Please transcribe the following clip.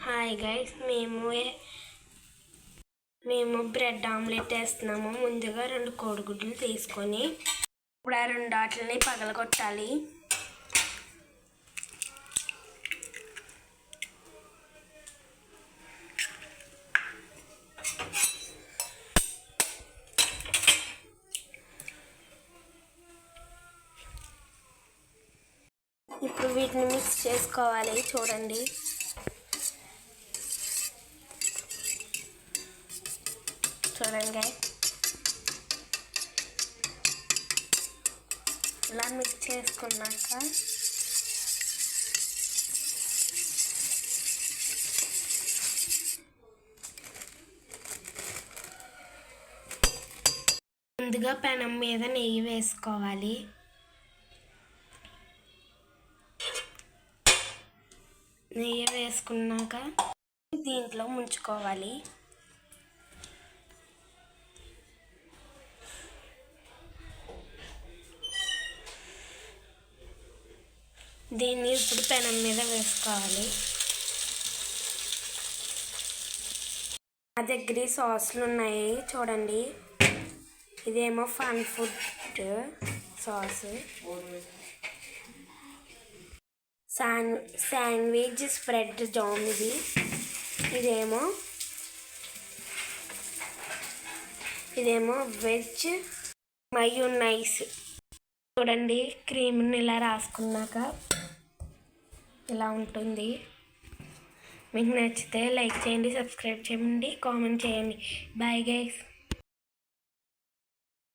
Hi guys, మేము bread omelette వేస్తున్నాము. ముందుగా 2 కోడిగుడ్లు తీసుకొని ఇప్పుడు ఆ 2 వాటిని పగలగొట్టాలి. ఇప్పుడు వీటిని మిక్స్ చేసుకోవాలి. చూడండి, ఇలా మిక్స్ చేసుకున్నాక ముందుగా పెనం మీద నెయ్యి వేసుకోవాలి. నెయ్యి వేసుకున్నాక దీంట్లో ముంచుకోవాలి. దీన్ని ఇప్పుడు పెనం మీద వేసుకోవాలి. నా దగ్గర సాసులు ఉన్నాయి, చూడండి. ఇదేమో fun food sauce, sandwich spread jam ఇది. ఇదేమో వెజ్ మయోనైస్. చూడండి, క్రీమ్ని ఇలా రాసుకున్నాక ఇలా ఉంటుంది. మీకు నచ్చితే లైక్ చేయండి, సబ్స్క్రైబ్ చేయండి, కామెంట్ చేయండి. Bye guys.